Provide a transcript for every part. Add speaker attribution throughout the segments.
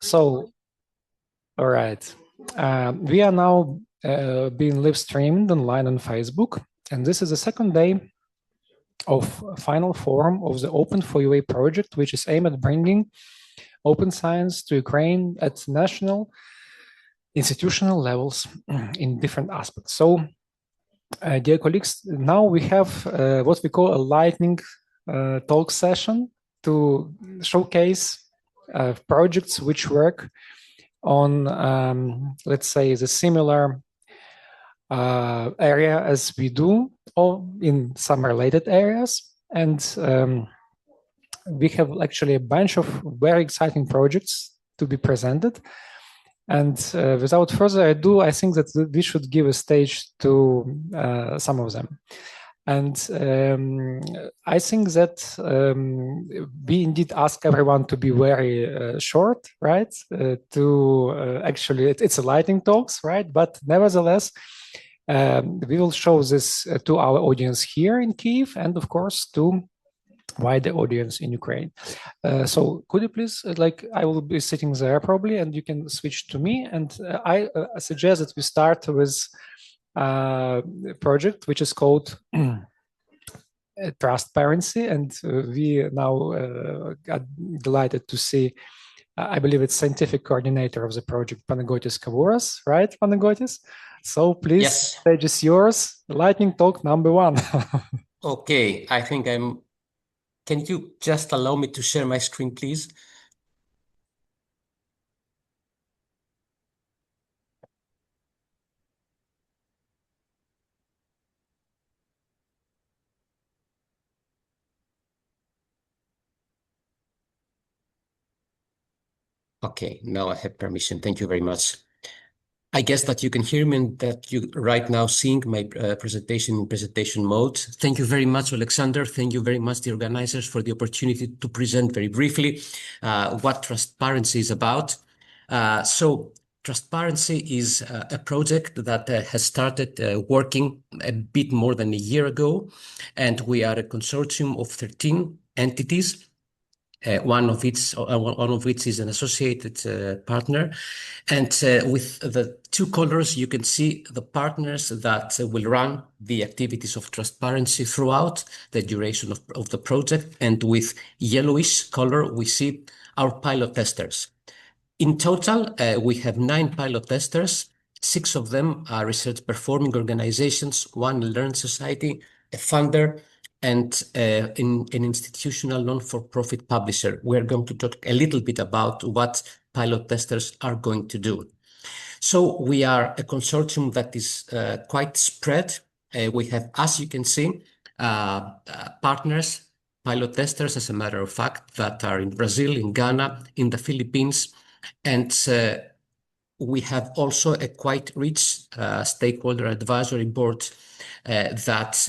Speaker 1: So, all right. We are now being live streamed online on Facebook, and this is the second day of final forum of the Open4UA project, which is aimed at bringing open science to Ukraine at national, institutional levels in different aspects. So, dear colleagues, now we have what we call a lightning talk session to showcase projects which work on, let's say, the similar area as we do, or in some related areas. And we have actually a bunch of very exciting projects to be presented. And without further ado, I think that we should give a stage to some of them. And I think that we indeed ask everyone to be very short, right? Actually, it's a lightning talks, right? But nevertheless, we will show this to our audience here in Kyiv, and of course to wider audience in Ukraine. So could you please, I will be sitting there probably, and you can switch to me. And I suggest that we start with a project which is called Transparency, and we now got delighted to see, I believe it's scientific coordinator of the project, Panagotis Kavouras, right, Panagotis? So please,
Speaker 2: yes.
Speaker 1: Stage is yours. Lightning talk number one.
Speaker 2: Okay, I think can you just allow me to share my screen, please? Okay, now I have permission. Thank you very much. I guess that you can hear me and that you right now seeing my presentation in presentation mode. Thank you very much, Alexander. Thank you very much, the organizers, for the opportunity to present very briefly what transparency is about. So Transparency is a project that has started working a bit more than a year ago, and we are a consortium of 13 entities. One of which is an associated partner. And with the two colors, you can see the partners that will run the activities of transparency throughout the duration of the project. And with yellowish color, we see our pilot testers. In total, we have 9 pilot testers. 6 of them are research performing organizations, 1 learned society, a funder, and an institutional non-for-profit publisher. We're going to talk a little bit about what pilot testers are going to do. So we are a consortium that is quite spread. We have, as you can see, partners, pilot testers, as a matter of fact, that are in Brazil, in Ghana, in the Philippines, and we have also a quite rich stakeholder advisory board that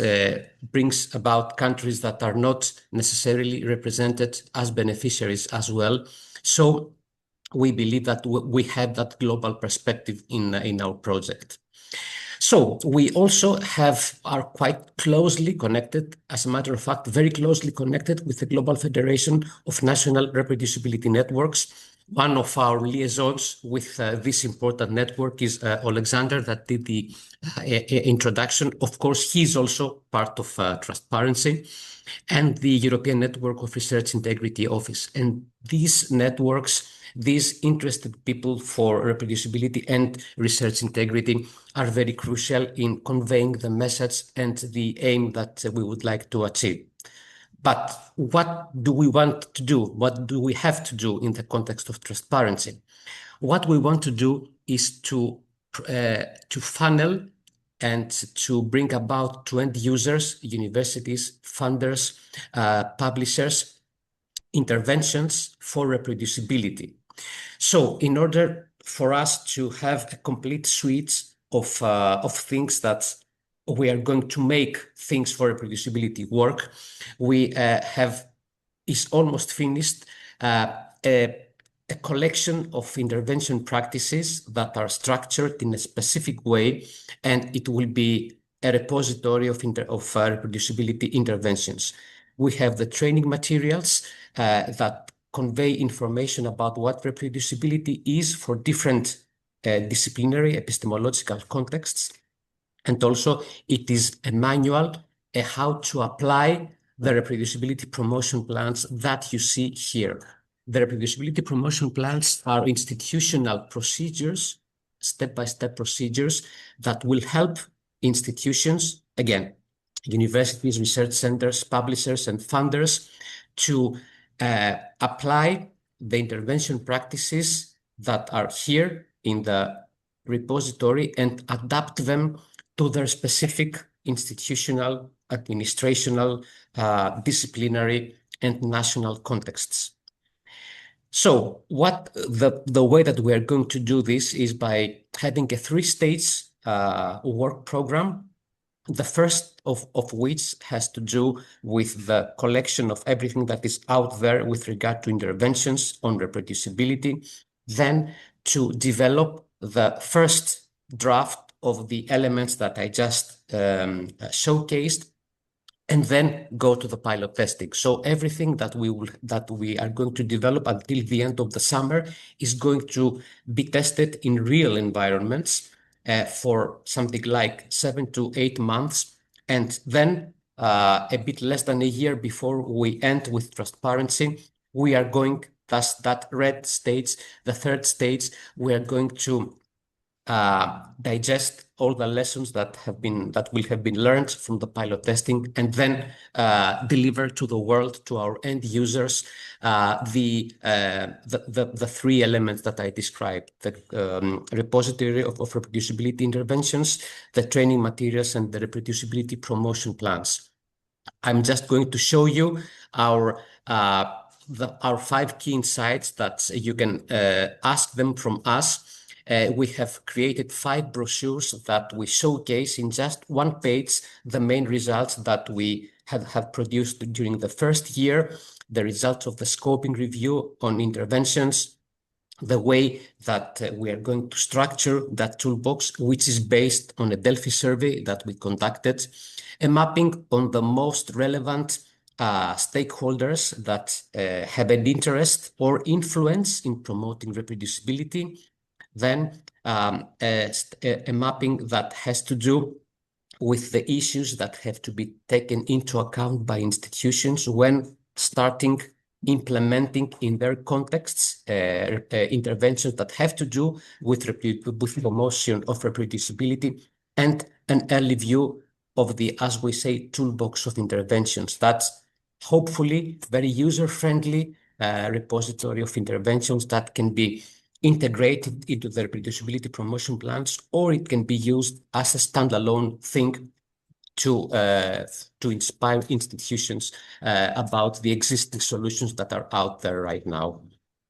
Speaker 2: brings about countries that are not necessarily represented as beneficiaries as well. So we believe that we have that global perspective in our project. So we also are quite closely connected, as a matter of fact, very closely connected with the Global Federation of National Reproducibility Networks. One of our liaisons with this important network is Alexander, that did the introduction. Of course, he's also part of Transparency and the European Network of Research Integrity Office. And these networks, these interested people for reproducibility and research integrity are very crucial in conveying the message and the aim that we would like to achieve. But what do we want to do? What do we have to do in the context of transparency? What we want to do is to funnel and to bring about to end users, universities, funders, publishers, interventions for reproducibility. So in order for us to have a complete suite of things that we are going to make things for reproducibility work, we is almost finished a collection of intervention practices that are structured in a specific way, and it will be a repository of reproducibility interventions. We have the training materials that convey information about what reproducibility is for different disciplinary epistemological contexts. And also it is a manual how to apply the reproducibility promotion plans that you see here. The reproducibility promotion plans are institutional procedures, step-by-step procedures that will help institutions, again, universities, research centers, publishers, and funders to apply the intervention practices that are here in the repository and adapt them to their specific institutional, administrational, disciplinary, and national contexts. So the way that we are going to do this is by having a three-stage work program. The first of which has to do with the collection of everything that is out there with regard to interventions on reproducibility, then to develop the first draft of the elements that I just showcased, and then go to the pilot testing. So everything that we are going to develop until the end of the summer is going to be tested in real environments for something like 7 to 8 months, and then a bit less than a year before we end with transparency, we are going, thus that red stage, the third stage, we are going to digest all the lessons that will have been learned from the pilot testing, and then deliver to the world, to our end users, the three elements that I described: the repository of reproducibility interventions, the training materials, and the reproducibility promotion plans. I'm just going to show you our 5 key insights that you can ask them from us. We have created 5 brochures that we showcase in just 1 page the main results that we have produced during the first year, the results of the scoping review on interventions, the way that we are going to structure that toolbox, which is based on a Delphi survey that we conducted, a mapping on the most relevant stakeholders that have an interest or influence in promoting reproducibility, then a mapping that has to do with the issues that have to be taken into account by institutions when starting implementing in their contexts interventions that have to do with promotion of reproducibility, and an early view of the, as we say, toolbox of interventions. That's hopefully very user-friendly repository of interventions that can be integrated into the reproducibility promotion plans, or it can be used as a standalone thing to inspire institutions about the existing solutions that are out there right now.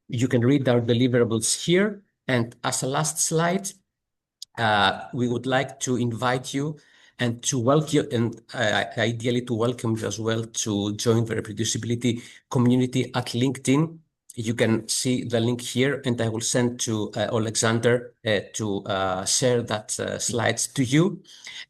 Speaker 2: You can read our deliverables here. And as a last slide, we would like to invite you and to welcome, and ideally to welcome you as well to join the reproducibility community at LinkedIn. You can see the link here, and I will send to Alexander to share that slides to you.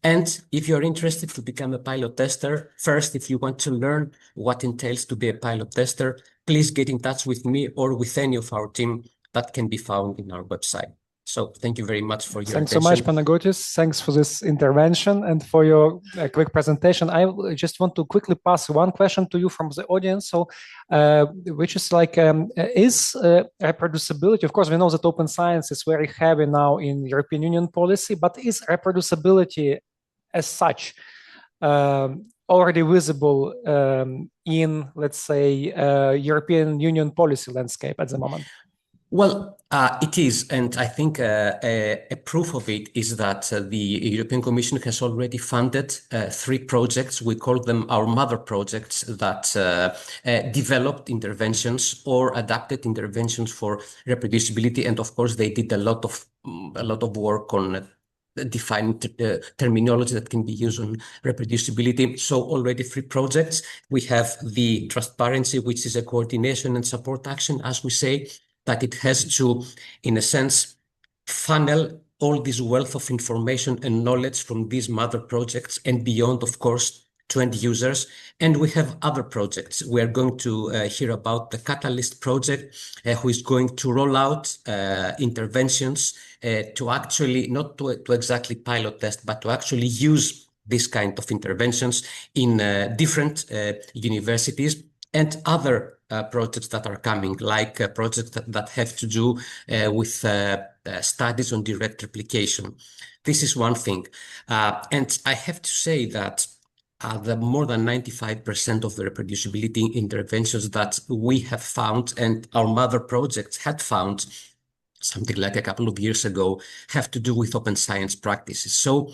Speaker 2: And if you're interested to become a pilot tester, first, if you want to learn what entails to be a pilot tester, please get in touch with me or with any of our team that can be found in our website. So thank you very much for your
Speaker 1: Thanks
Speaker 2: attention.
Speaker 1: so much, Panagotis. Thanks for this intervention and for your quick presentation. I just want to quickly pass one question to you from the audience. So, which is like, is reproducibility, of course, we know that open science is very heavy now in European Union policy, but is reproducibility as such already visible in, let's say, European Union policy landscape at the moment?
Speaker 2: Well, it is, and I think a proof of it is that the European Commission has already funded 3 projects. We call them our mother projects that developed interventions or adapted interventions for reproducibility, and of course they did a lot of work on defining terminology that can be used on reproducibility. So already 3 projects. We have the transparency, which is a coordination and support action, as we say, that it has to, in a sense, funnel all this wealth of information and knowledge from these mother projects and beyond, of course, to end users. And we have other projects. We are going to hear about the Catalyst project, who is going to roll out interventions to actually, not to exactly pilot test, but to actually use this kind of interventions in different universities, and other projects that are coming, like projects that have to do with studies on direct replication. This is one thing. And I have to say that the more than 95% of the reproducibility interventions that we have found and our mother projects had found something like a couple of years ago have to do with open science practices. So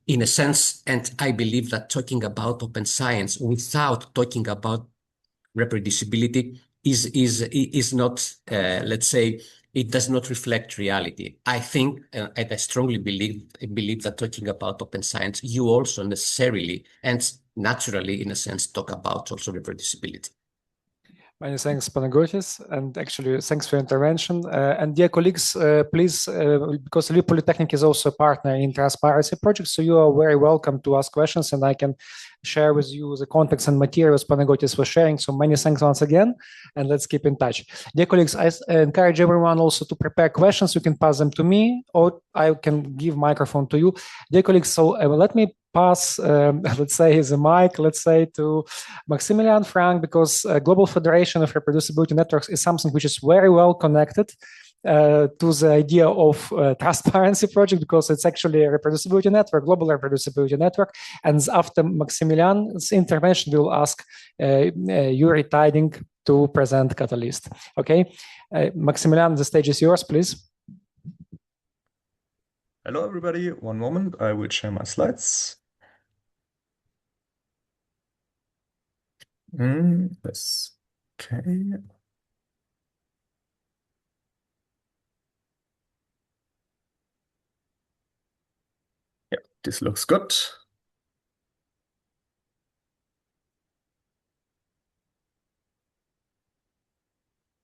Speaker 2: in a sense, and I believe that talking about open science without talking about reproducibility is not, let's say, it does not reflect reality. I think, and I strongly believe that talking about open science, you also necessarily and naturally, in a sense, talk about also reproducibility.
Speaker 1: Many thanks, Panagiotis, and actually thanks for your intervention. And dear colleagues, please, because Lviv Polytechnic is also a partner in Transparency Project, so you are very welcome to ask questions, and I can share with you the contacts and materials Panagiotis was sharing. So many thanks once again, and let's keep in touch. Dear colleagues, I encourage everyone also to prepare questions. You can pass them to me, or I can give microphone to you. Dear colleagues, so let me pass, let's say, the mic, let's say, to Maximilian Frank, because Global Federation of Reproducibility Networks is something which is very well connected to the idea of Transparency Project, because it's actually a reproducibility network, global reproducibility network. And after Maximilian's intervention, we'll ask Yuri Tiding to present Catalyst. Okay, Maximilian, the stage is yours, please.
Speaker 3: Hello, everybody. One moment. I will share my slides. Yes. Okay. Yeah, this looks good.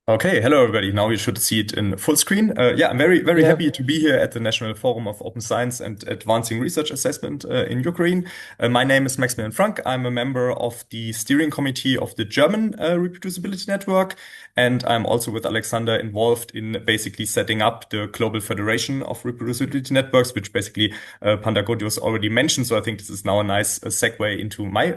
Speaker 3: Okay, hello everybody. Now you should see it in full screen. Yeah, I'm very happy to be here at the National Forum of Open Science and Advancing Research Assessment in Ukraine. My name is Maximilian Frank. I'm a member of the steering committee of the German Reproducibility Network, and I'm also with Alexander involved in basically setting up the Global Federation of Reproducibility Networks, which basically Panagiotis already mentioned. So I think this is now a nice segue into my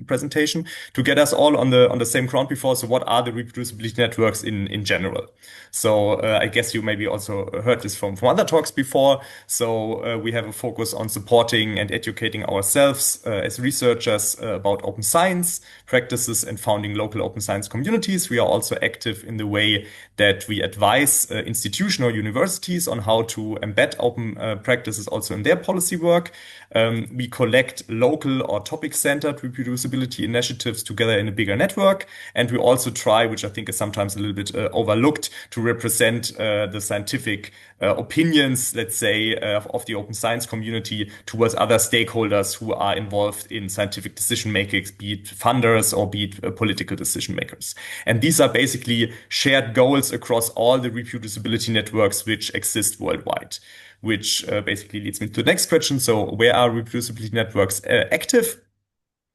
Speaker 3: presentation to get us all on the same ground before. So what are the reproducibility networks in general? So I guess you maybe also heard this from other talks before. So we have a focus on supporting and educating ourselves as researchers about open science practices and founding local open science communities. We are also active in the way that we advise institutions or universities on how to embed open practices also in their policy work. We collect local or topic-centered reproducibility initiatives together in a bigger network. And we also try, which I think is sometimes a little bit overlooked, to represent the scientific opinions, let's say, of the open science community towards other stakeholders who are involved in scientific decision making, be it funders or be it political decision makers. And these are basically shared goals across all the reproducibility networks which exist worldwide, which basically leads me to the next question. So where are reproducibility networks active?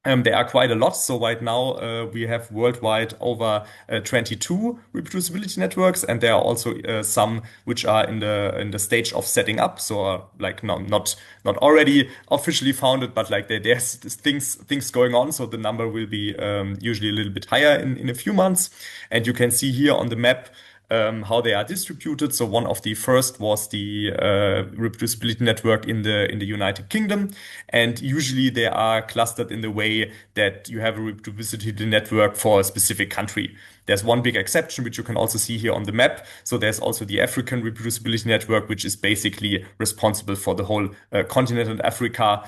Speaker 3: There are quite a lot. So right now we have worldwide over 22 reproducibility networks, and there are also some which are in the stage of setting up. So like not already officially founded, but like there's things going on. So the number will be usually a little bit higher in a few months. And you can see here on the map how they are distributed. So one of the first was the reproducibility network in the United Kingdom, and usually they are clustered in the way that you have a reproducibility network for a specific country. There's one big exception, which you can also see here on the map. So there's also the African reproducibility network, which is basically responsible for the whole continent of Africa.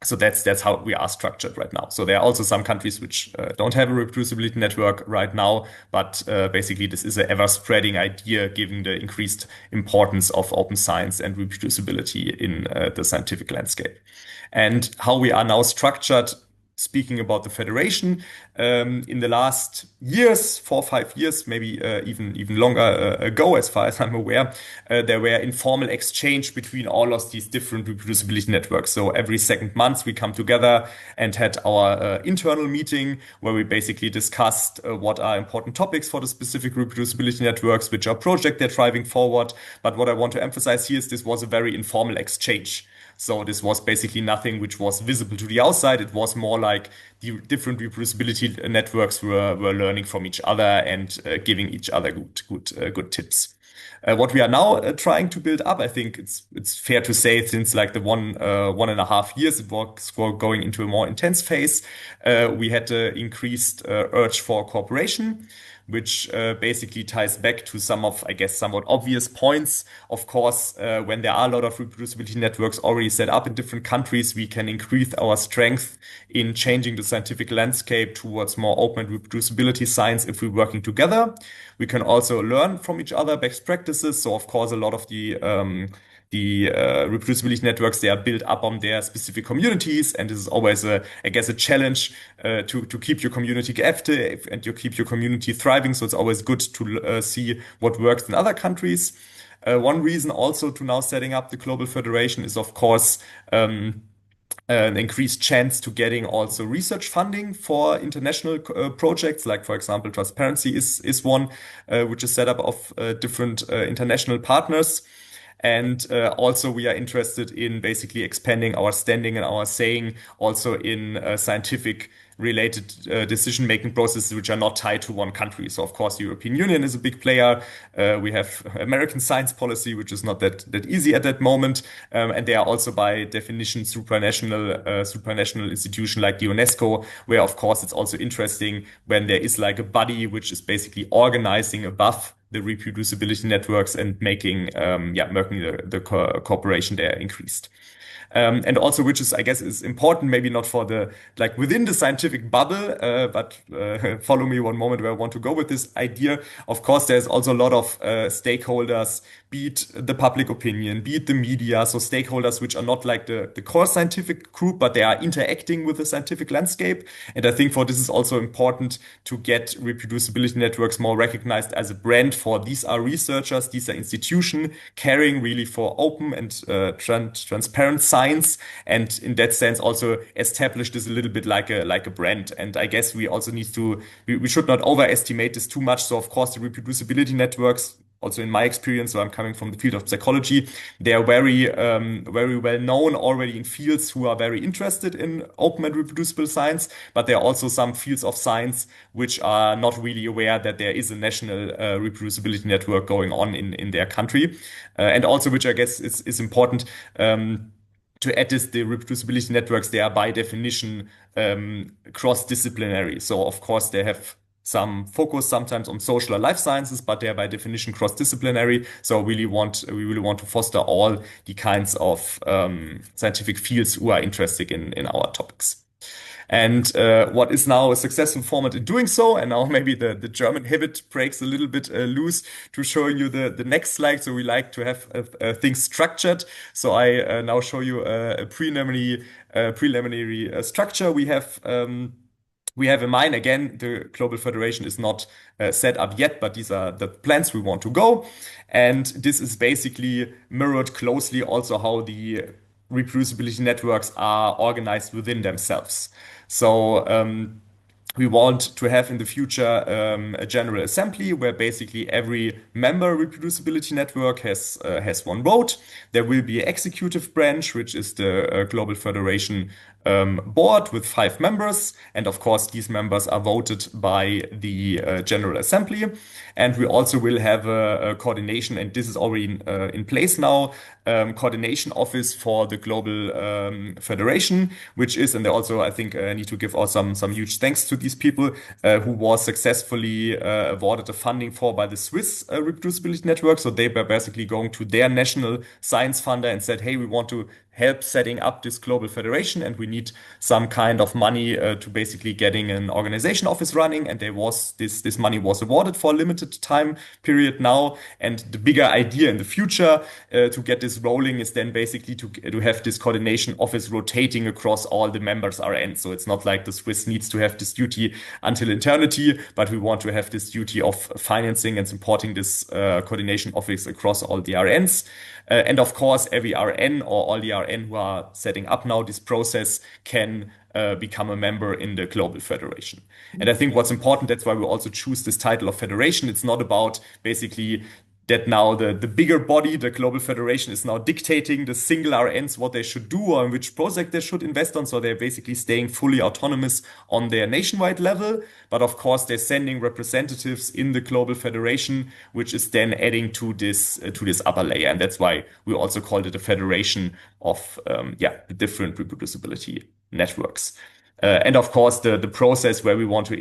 Speaker 3: So that's how we are structured right now. So there are also some countries which don't have a reproducibility network right now, but basically this is an ever-spreading idea given the increased importance of open science and reproducibility in the scientific landscape. And how we are now structured speaking about the federation, in the last years, 4 or 5 years, maybe even longer ago, as far as I'm aware, there were informal exchange between all of these different reproducibility networks. So every second month we come together and had our internal meeting where we basically discussed what are important topics for the specific reproducibility networks, which are projects they're driving forward. But what I want to emphasize here is this was a very informal exchange. So this was basically nothing which was visible to the outside. It was more like the different reproducibility networks were learning from each other and giving each other good tips. What we are now trying to build up, I think it's fair to say, since like the 1.5 years it was going into a more intense phase, we had increased urge for cooperation, which basically ties back to some of, I guess, somewhat obvious points. Of course, when there are a lot of reproducibility networks already set up in different countries, we can increase our strength in changing the scientific landscape towards more open reproducibility science if we're working together. We can also learn from each other best practices. So, of course, a lot of the reproducibility networks, they are built up on their specific communities, and this is always I guess a challenge to keep your community active and to keep your community thriving. So it's always good to see what works in other countries. One reason also to now setting up the Global Federation is, of course, an increased chance to getting also research funding for international projects, like, for example, transparency is one, which is set up of different international partners. And also we are interested in basically expanding our standing and our saying also in scientific related decision-making processes which are not tied to one country. So of course, the European Union is a big player. We have American science policy, which is not that easy at that moment. And they are also by definition supranational institution like the UNESCO, where of course it's also interesting when there is like a body which is basically organizing above the reproducibility networks and making the cooperation there increased. And also, which is, I guess, is important, maybe not for the, like within the scientific bubble, but follow me one moment where I want to go with this idea. Of course, there's also a lot of stakeholders, be it the public opinion, be it the media, so stakeholders which are not like the core scientific group, but they are interacting with the scientific landscape. And I think for this is also important to get reproducibility networks more recognized as a brand for these are researchers, these are institutions caring really for open and transparent science, and in that sense also establish this a little bit like a brand. And I guess we also need to we should not overestimate this too much. So of course the reproducibility networks, also in my experience, so I'm coming from the field of psychology, they are very well known already in fields who are very interested in open and reproducible science, but there are also some fields of science which are not really aware that there is a national reproducibility network going on in their country, and also which I guess is important to add is the reproducibility networks, they are by definition cross-disciplinary. So of course they have some focus sometimes on social or life sciences, but they are by definition cross-disciplinary. So we really want to foster all the kinds of scientific fields who are interested in our topics. And what is now a successful format in doing so, and now maybe the German habit breaks a little bit loose to showing you the next slide. So we like to have things structured. So I now show you a preliminary structure we have. We have in mind, again, the Global Federation is not set up yet, but these are the plans we want to go. And this is basically mirrored closely also how the reproducibility networks are organized within themselves. So we want to have in the future a general assembly where basically every member reproducibility network has one vote. There will be an executive branch, which is the Global Federation board with 5 members. And of course, these members are voted by the General Assembly. And we also will have a coordination, and this is already in place now, coordination office for the Global Federation, which is, and they also, I think, need to give also some huge thanks to these people who was successfully awarded the funding for by the Swiss reproducibility network. So they were basically going to their national science funder and said, hey, we want to help setting up this Global Federation, and we need some kind of money to basically getting an organization office running, and this money was awarded for a limited time period now. And the bigger idea in the future to get this rolling is then basically to have this coordination office rotating across all the members RN. So it's not like the Swiss needs to have this duty until eternity, but we want to have this duty of financing and supporting this coordination office across all the RNs. And of course, every RN or all the RN who are setting up now this process can become a member in the global federation. And I think what's important, that's why we also choose this title of federation. It's not about basically that now the bigger body, the global federation, is now dictating the single RNs what they should do or in which project they should invest on. So they're basically staying fully autonomous on their nationwide level. But of course, they're sending representatives in the global federation, which is then adding to this upper layer. And that's why we also called it a federation of the different reproducibility networks. And of course, the process where we want to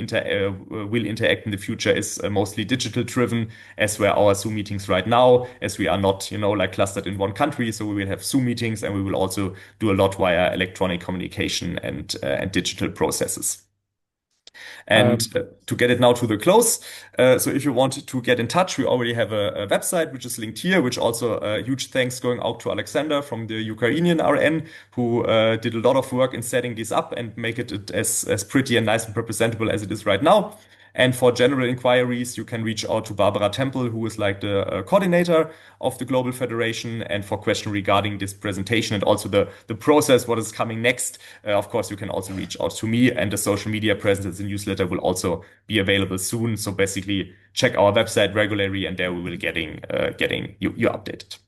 Speaker 3: will interact in the future is mostly digital driven, as were our Zoom meetings right now, as we are not, like clustered in one country. So we will have Zoom meetings, and we will also do a lot via electronic communication and digital processes. And to get it now to the close, so if you want to get in touch, we already have a website which is linked here, which also huge thanks going out to Alexander from the Ukrainian RN, who did a lot of work in setting this up and make it as pretty and nice and representable as it is right now. And for general inquiries, you can reach out to Barbara Temple, who is like the coordinator of the Global Federation. And for questions regarding this presentation and also the process, what is coming next, of course, you can also reach out to me. And the social media presence, the newsletter will also be available soon. So basically, check our website regularly, and there we will getting you updated.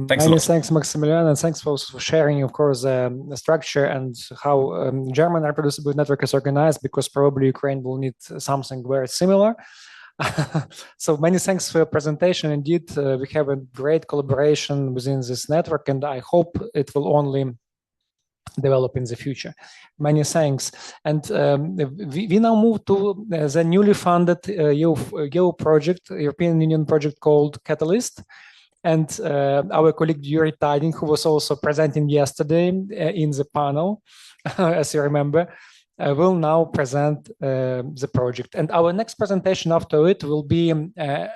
Speaker 3: Thanks a lot.
Speaker 1: Thanks, Maximilian, and thanks for sharing, of course, the structure and how German reproducibility network is organized, because probably Ukraine will need something very similar. So many thanks for your presentation. Indeed, we have a great collaboration within this network, and I hope it will only develop in the future. Many thanks. And we now move to the newly funded EU project, European Union project called Catalyst. And our colleague Yuri Tiding, who was also presenting yesterday in the panel, as you remember, will now present the project. And our next presentation after it will be a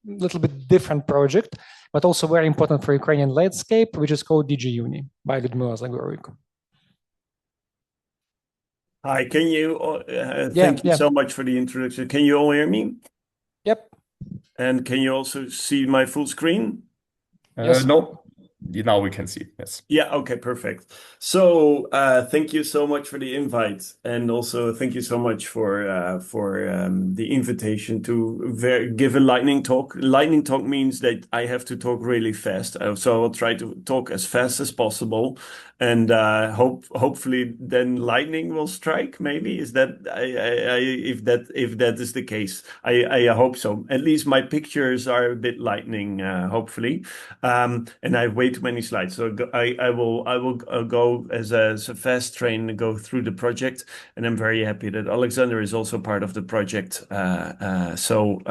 Speaker 1: little bit different project, but also very important for Ukrainian landscape, which is called DigiUni by Ludmila Zagoryko.
Speaker 4: Hi, can you, thank you so much for the introduction. Can you all hear me?
Speaker 1: Yep.
Speaker 4: And can you also see my full screen?
Speaker 3: Yes. No, now we can see, yes.
Speaker 4: Yeah, okay, perfect. So thank you so much for the invite. And also thank you so much for the invitation to give a lightning talk. Lightning talk means that I have to talk really fast. So I'll try to talk as fast as possible. And hopefully then lightning will strike. Maybe is that if that is the case, I hope so. At least my pictures are a bit lightning, hopefully. And I have way too many slides, so I will go as a fast train and go through the project. And I'm very happy that Alexander is also part of the project. So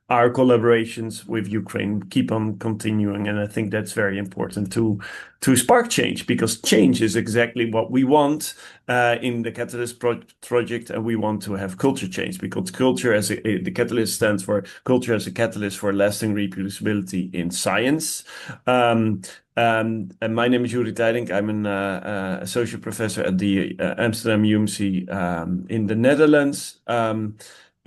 Speaker 4: our collaborations with Ukraine keep on continuing, and I think that's very important to spark change, because change is exactly what we want in the Catalyst project, and we want to have culture change, because culture the Catalyst stands for culture as a catalyst for lasting reproducibility in science. And my name is Yuri Tiding. I'm an associate professor at the Amsterdam UMC in the Netherlands.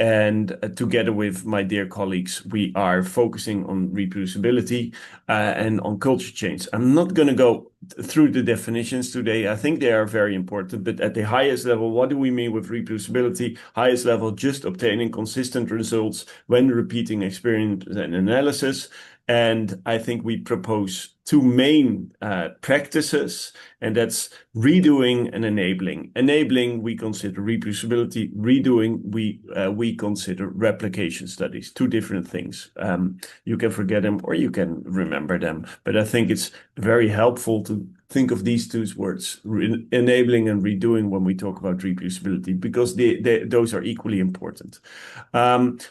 Speaker 4: And together with my dear colleagues, we are focusing on reproducibility and on culture change. I'm not going to go through the definitions today. I think they are very important, but at the highest level, what do we mean with reproducibility? Highest level, just obtaining consistent results when repeating experiment and analysis. And I think we propose two main practices, and that's redoing and enabling. Enabling, we consider reproducibility. Redoing, we consider replication studies. Two different things. You can forget them or you can remember them. But I think it's very helpful to think of these two words, enabling and redoing, when we talk about reproducibility, because those are equally important.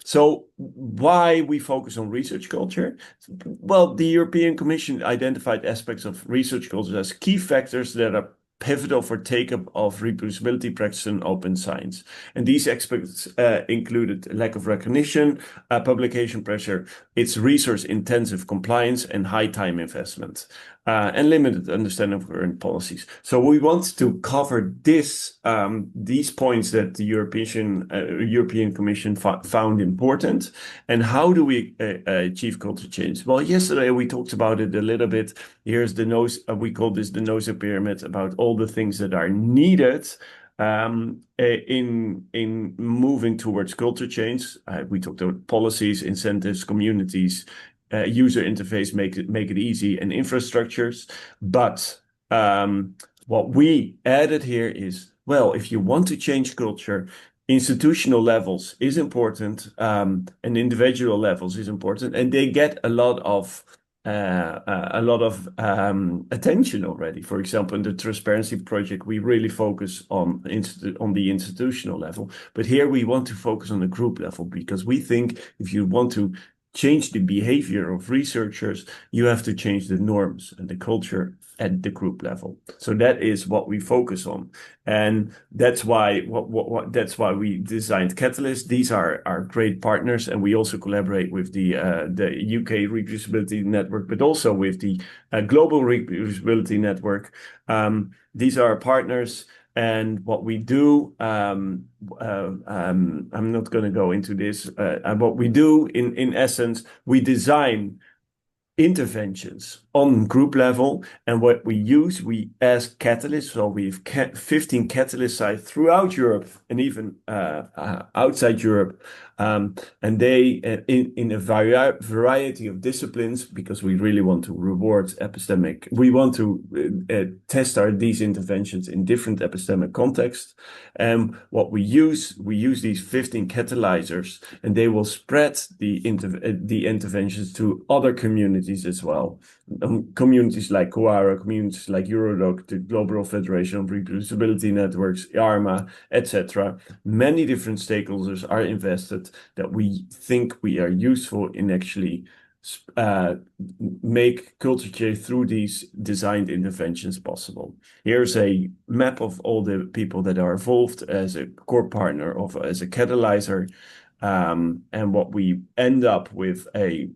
Speaker 4: So why we focus on research culture? Well, the European Commission identified aspects of research culture as key factors that are pivotal for take-up of reproducibility practice in open science. And these aspects included lack of recognition, publication pressure, its resource-intensive compliance, and high time investment, and limited understanding of current policies. So we want to cover these points that the European Commission found important. And how do we achieve culture change? Well, yesterday we talked about it a little bit. Here's the nose, we call this the nose pyramid, about all the things that are needed in moving towards culture change. We talked about policies, incentives, communities, user interface, make it easy, and infrastructures. But what we added here is, well, if you want to change culture, institutional levels is important, and individual levels is important, and they get a lot of attention already. For example, in the transparency project, we really focus on the institutional level, but here we want to focus on the group level, because we think if you want to change the behavior of researchers, you have to change the norms and the culture at the group level. So that is what we focus on, and that's why we designed Catalyst. These are our great partners, and we also collaborate with the UK Reproducibility Network, but also with the Global Reproducibility Network. These are our partners. And what we do, I'm not going to go into this. What we do, in essence, we design interventions on group level, and what we use, we ask catalysts. So we've 15 catalyst sites throughout Europe and even outside Europe, and they in a variety of disciplines, because we really want to reward epistemic. We want to test these interventions in different epistemic contexts. And what we use these 15 catalyzers, and they will spread the interventions to other communities as well. Communities like Coara, communities like Eurodoc, the Global Federation of Reproducibility Networks, IARMA, etc. Many different stakeholders are invested that we think we are useful in actually make culture change through these designed interventions possible. Here's a map of all the people that are involved as a core partner, as a catalyzer, and what we end up with a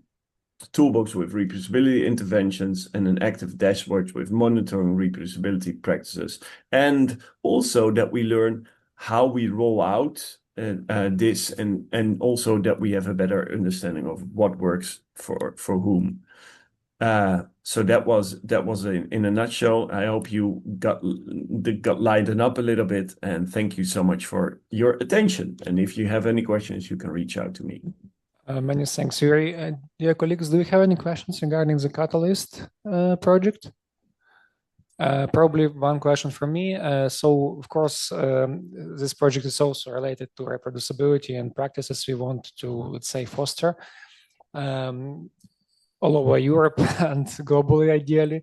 Speaker 4: toolbox with reproducibility interventions and an active dashboard with monitoring reproducibility practices. And also that we learn how we roll out this, and also that we have a better understanding of what works for whom. So that was in a nutshell. I hope you got lightened up a little bit, and thank you so much for your attention. And if you have any questions, you can reach out to me.
Speaker 1: Many thanks, Yuri. Dear colleagues, do you have any questions regarding the Catalyst project? Probably one question from me. So, of course, this project is also related to reproducibility and practices we want to, let's say, foster all over Europe and globally, ideally.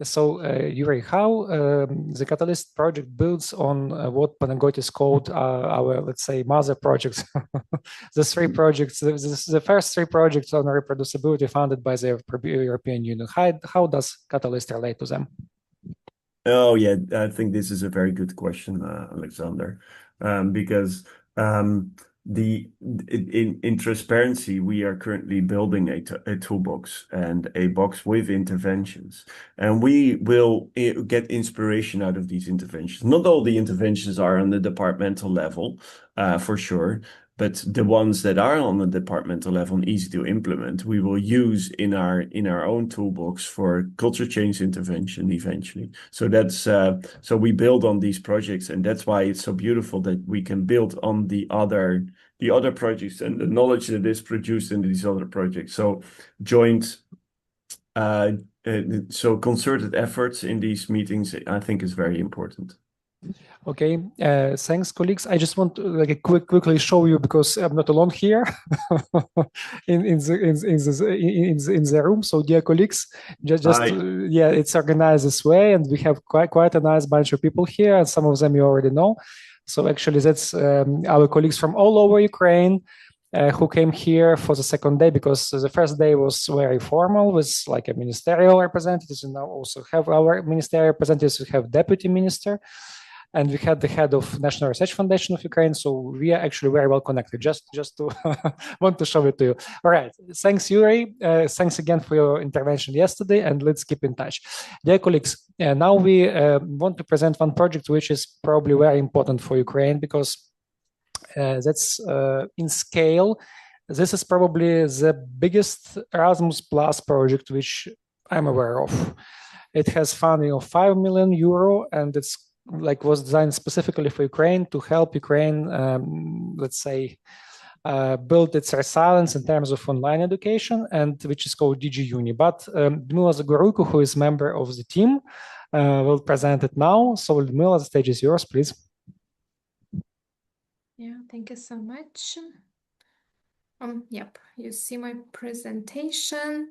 Speaker 1: So, Yuri, how the Catalyst project builds on what Panagiotis called our, let's say, mother projects, the three projects, the first three projects on reproducibility funded by the European Union. How does Catalyst relate to them?
Speaker 4: Oh, yeah, I think this is a very good question, Alexander, because in transparency, we are currently building a toolbox and a box with interventions, and we will get inspiration out of these interventions. Not all the interventions are on the departmental level, for sure, but the ones that are on the departmental level and easy to implement, we will use in our own toolbox for culture change intervention eventually. So that's so we build on these projects, and that's why it's so beautiful that we can build on the other projects and the knowledge that is produced in these other projects. So so concerted efforts in these meetings, I think, is very important.
Speaker 1: Okay, thanks, colleagues. I just want to quickly show you, because I'm not alone here in the room. So, dear colleagues, yeah, it's organized this way, and we have quite a nice bunch of people here, and some of them you already know. So actually, that's our colleagues from all over Ukraine. who came here for the second day, because the first day was very formal with like a ministerial representatives, and now also have our ministerial representatives. We have deputy minister, and we had the head of National Research Foundation of Ukraine. So we are actually very well connected. Just to want to show it to you. All right, thanks, Yuri. Thanks again for your intervention yesterday, and let's keep in touch. Dear colleagues, now we want to present one project which is probably very important for Ukraine, because that's in scale. This is probably the biggest Erasmus Plus project which I'm aware of. It has funding of 5 million euro, and it's like was designed specifically for Ukraine to help Ukraine, let's say, build its resilience in terms of online education, and which is called DG Uni. But Ludmila Zagoruko, who is member of the team, will present it now. So Ludmila, the stage is yours, please.
Speaker 5: Yeah, thank you so much. Yep, you see my presentation.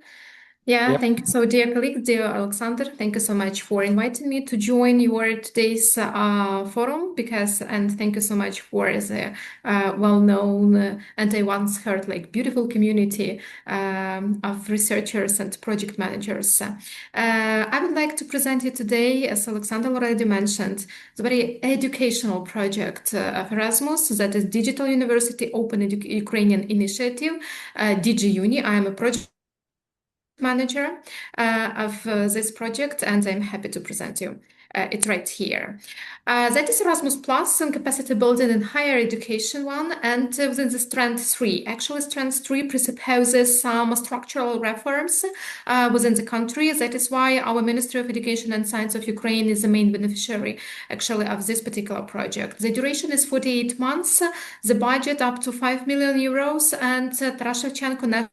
Speaker 5: Yeah,
Speaker 1: Yep.
Speaker 5: thank you. So, dear colleague, dear Alexander, thank you so much for inviting me to join your today's forum, and thank you so much for the well-known and I once heard like beautiful community of researchers and project managers. I would like to present you today, as Alexander already mentioned, the very educational project of Erasmus, that is Digital University Open Ukrainian Initiative, DG Uni. I am a project manager of this project, and I'm happy to present you it right here. That is Erasmus Plus and capacity building in higher education one, and within the Strand 3. Actually, Strand 3 presupposes some structural reforms within the country. That is why our Ministry of Education and Science of Ukraine is the main beneficiary, actually, of this particular project. The duration is 48 months, the budget up to 5 million euros, and Taras Shevchenko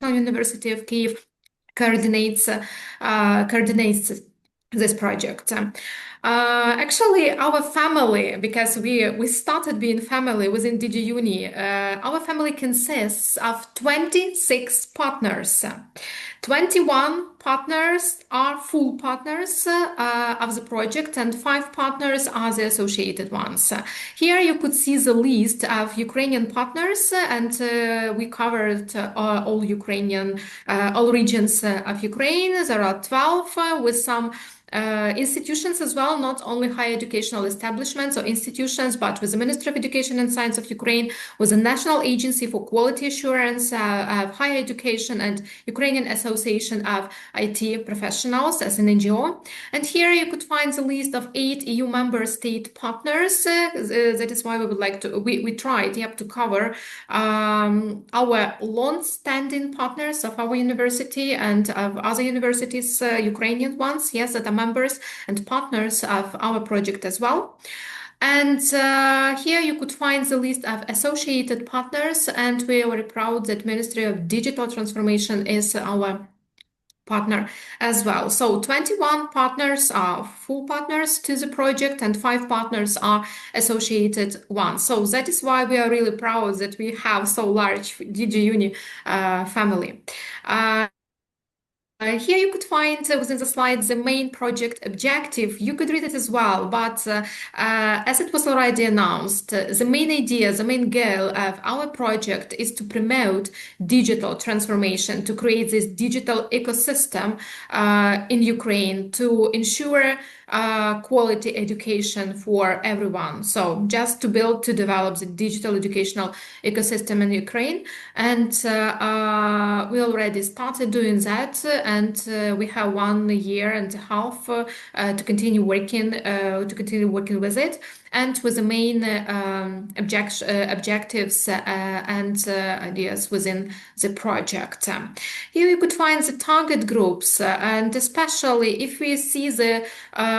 Speaker 5: University of Kyiv coordinates this project. Actually, our family, because we started being family within DG Uni, our family consists of 26 partners. 21 partners are full partners of the project, and 5 partners are the associated ones. Here you could see the list of Ukrainian partners, and we covered all regions of Ukraine. There are 12 with some institutions as well, not only higher educational establishments or institutions, but with the Ministry of Education and Science of Ukraine, with the National Agency for Quality Assurance of Higher Education, and Ukrainian Association of IT Professionals as an NGO. And here you could find the list of 8 EU member state partners. That is why we would like to, we tried to cover our long-standing partners of our university and of other universities, Ukrainian ones, yes, that are members and partners of our project as well. And here you could find the list of associated partners, and we are very proud that Ministry of Digital Transformation is our partner as well. So 21 partners are full partners to the project, and 5 partners are associated ones. So that is why we are really proud that we have so large DG Uni family. Here you could find within the slides the main project objective. You could read it as well, but as it was already announced, the main idea, the main goal of our project is to promote digital transformation, to create this digital ecosystem in Ukraine, to ensure quality education for everyone. So just to develop the digital educational ecosystem in Ukraine. And we already started doing that, and we have 1 year and a half to continue working with it, and with the main objectives and ideas within the project. Here you could find the target groups, and especially if we see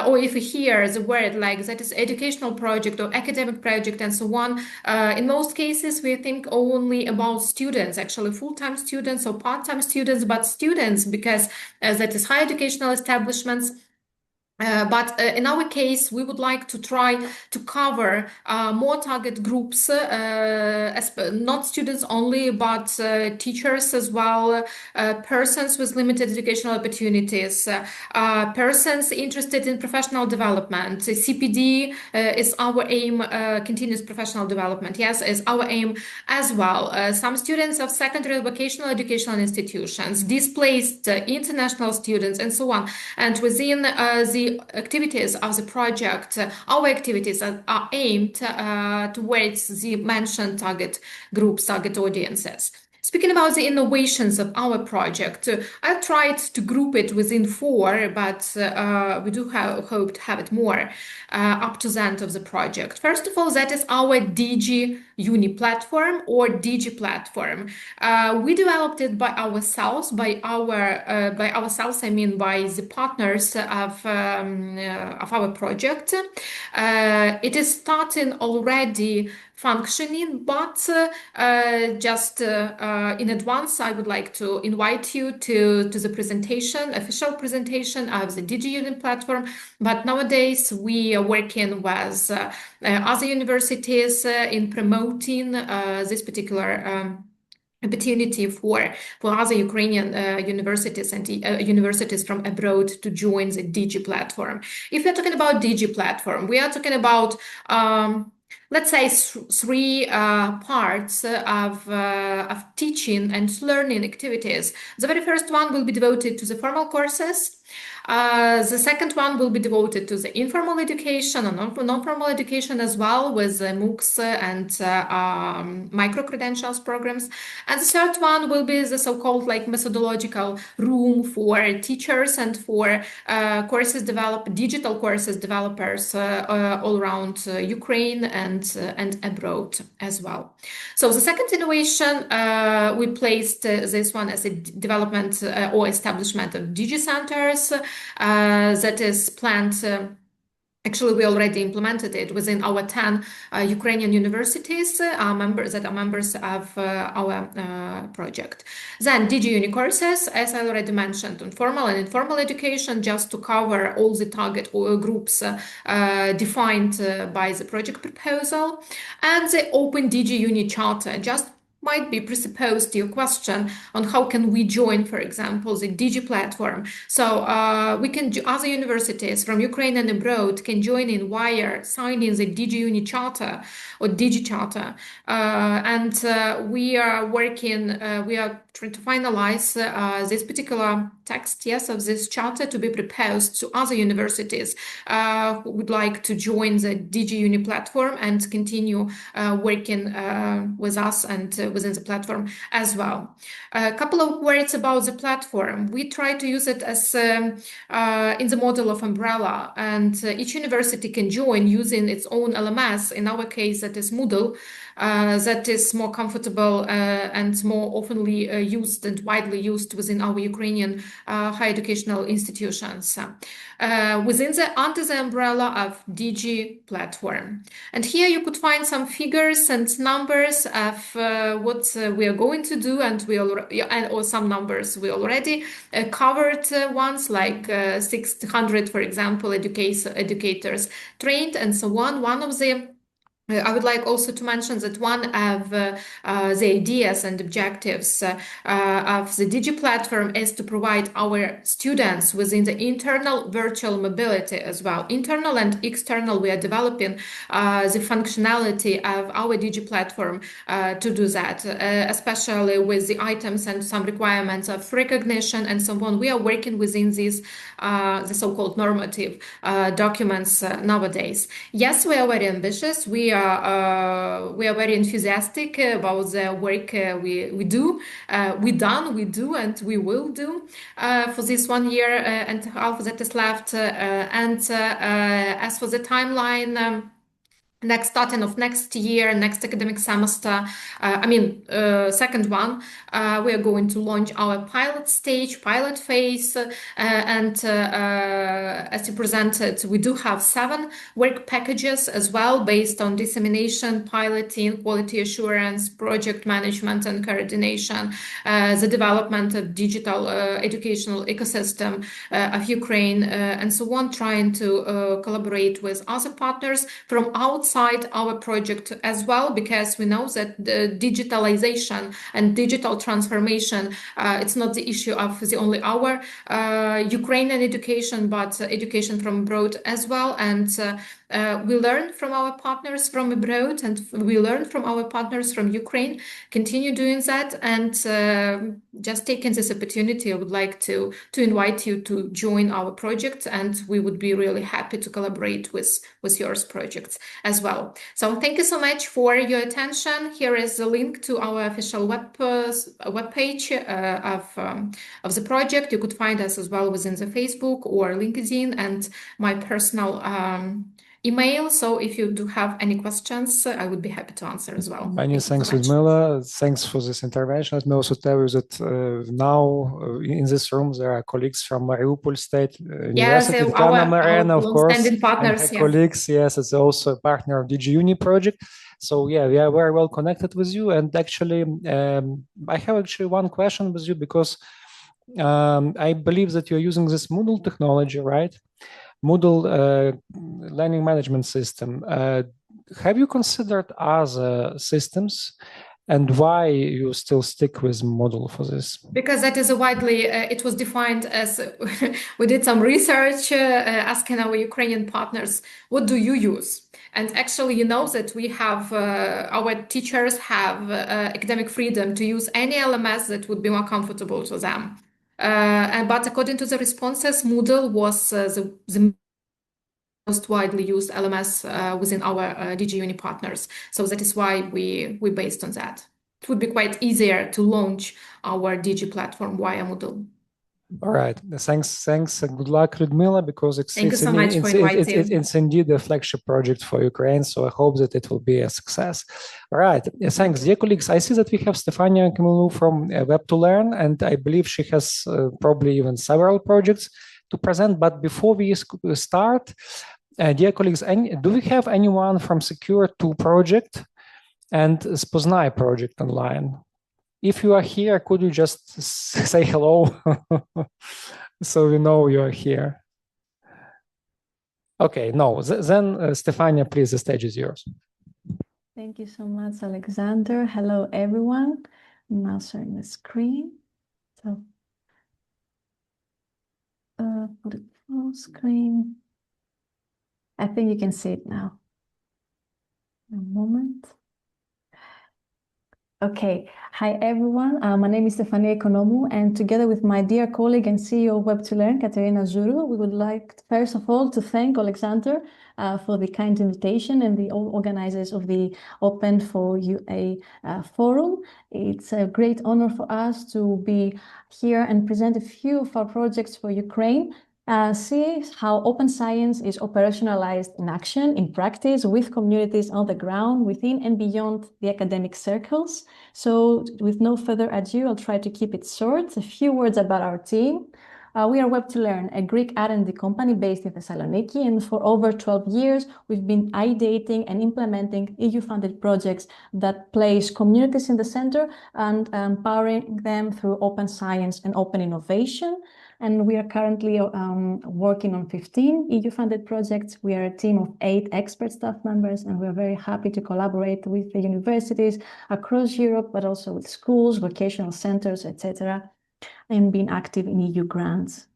Speaker 5: or if we hear the word like that is educational project or academic project and so on, in most cases we think only about students, actually full-time students or part-time students, but students, because that is higher educational establishments But in our case, we would like to try to cover more target groups, not students only, but teachers as well, persons with limited educational opportunities, persons interested in professional development. CPD is our aim, continuous professional development, yes, is our aim as well. Some students of secondary vocational educational institutions, displaced international students, and so on. And within the activities of the project, our activities are aimed towards the mentioned target groups, target audiences. Speaking about the innovations of our project, I tried to group it within 4, but we do hope to have it more up to the end of the project. First of all, that is our DG Uni platform or DG platform. We developed it by ourselves. By ourselves, I mean by the partners of our project. It is starting already functioning, but just in advance, I would like to invite you to the presentation, official presentation of the DigiUnit platform. But nowadays, we are working with other universities in promoting this particular opportunity for other Ukrainian universities and universities from abroad to join the Digi platform. If we're talking about Digi platform, we are talking about let's say 3 parts of teaching and learning activities. The very first one will be devoted to the formal courses. The second one will be devoted to the informal education and non-formal education as well, with MOOCs and micro-credentials programs. And the third one will be the so-called like methodological room for teachers and for digital courses developers all around Ukraine and abroad as well. So the second innovation, we placed this one as a development or establishment of Digi centers. That is planned. Actually, we already implemented it within our 10 Ukrainian universities that are members of our project. Then DigiUni courses, as I already mentioned, on formal and informal education, just to cover all the target groups defined by the project proposal. And the Open DigiUni charter, just might be presupposed to your question on how can we join, for example, the Digi platform. So we can, other universities from Ukraine and abroad can join in via signing the DigiUni charter or Digi charter. And we are working, we are trying to finalize this particular text, yes, of this charter to be proposed to other universities who would like to join the DigiUni platform and continue working with us and within the platform as well. A couple of words about the platform. We try to use it as in the model of umbrella, and each university can join using its own LMS. In our case, that is Moodle. That is more comfortable and more oftenly used and widely used within our Ukrainian higher educational institutions. Under the umbrella of Digi platform. And here you could find some figures and numbers of what we are going to do, and or some numbers we already covered once, like 600, for example, educators trained and so on. I would like also to mention that one of the ideas and objectives of the Digi platform is to provide our students within the internal virtual mobility as well. Internal and external, we are developing the functionality of our Digi platform to do that, especially with the items and some requirements of recognition and so on. We are working within these the so-called normative documents nowadays. Yes, we are very ambitious. We are very enthusiastic about the work we do, and we will do for this 1 year and half that is left. And as for the timeline, starting of next year, next academic semester, second one, we are going to launch our pilot phase. As you presented, we do have 7 work packages as well, based on dissemination, piloting, quality assurance, project management and coordination, the development of digital educational ecosystem of Ukraine, and so on, trying to collaborate with other partners from outside our project as well, because we know that the digitalization and digital transformation, it's not the issue of only our Ukrainian education, but education from abroad as well. And we learn from our partners from abroad, and we learn from our partners from Ukraine, continue doing that. And just taking this opportunity, I would like to invite you to join our project, and we would be really happy to collaborate with yours projects as well. So thank you so much for your attention. Here is the link to our official web page of the project. You could find us as well within the Facebook or LinkedIn, and my personal email. So if you do have any questions, I would be happy to answer as well.
Speaker 1: Many thanks, Ludmila. Thanks for this intervention. Let me also tell you that now in this room there are colleagues from Mariupol State University, Tatiana Marena, of course,
Speaker 5: partners,
Speaker 1: and colleagues. Yes, it's also a partner of DigiUni project. So yeah, we are very well connected with you. And actually, I have actually one question with you, because I believe that you're using this Moodle technology, right? Moodle learning management system. Have you considered other systems, and why you still stick with Moodle for this?
Speaker 5: Because that is a widely, it was defined as, we did some research asking our Ukrainian partners, what do you use? And actually, you know that we have, our teachers have academic freedom to use any LMS that would be more comfortable to them. But according to the responses, Moodle was the most widely used LMS within our DigiUni partners. So that is why we based on that. It would be quite easier to launch our Digi platform via Moodle.
Speaker 1: All right. Thanks. Good luck, Ludmila, because it's indeed a flagship project for Ukraine. So I hope that it will be a success. All right. Thanks, dear colleagues. I see that we have Stefania Kimilou from Web2Learn, and I believe she has probably even several projects to present. But before we start, dear colleagues, do we have anyone from Secure2 project and Spoznai project online? If you are here, could you just say hello so we know you are here? Okay, no, then Stefania, please, the stage is yours.
Speaker 6: Thank you so much, Alexander. Hello, everyone. I'm now sharing the screen. So, put it full screen. I think you can see it now. A moment. Okay. Hi, everyone. My name is Stefania Economou, and together with my dear colleague and CEO of Web2Learn, Katerina Zuru, we would like, first of all, to thank Alexander for the kind invitation and the organizers of the Open4UA forum. It's a great honor for us to be here and present a few of our projects for Ukraine. See how open science is operationalized in action, in practice, with communities on the ground, within and beyond the academic circles. So with no further ado, I'll try to keep it short. A few words about our team. We are Web2Learn, a Greek R&D company based in Thessaloniki, and for over 12 years, we've been ideating and implementing EU-funded projects that place communities in the center and empowering them through open science and open innovation. And we are currently working on 15 EU-funded projects. We are a team of 8 expert staff members, and we're very happy to collaborate with the universities across Europe, but also with schools, vocational centers, etc., and being active in EU grants.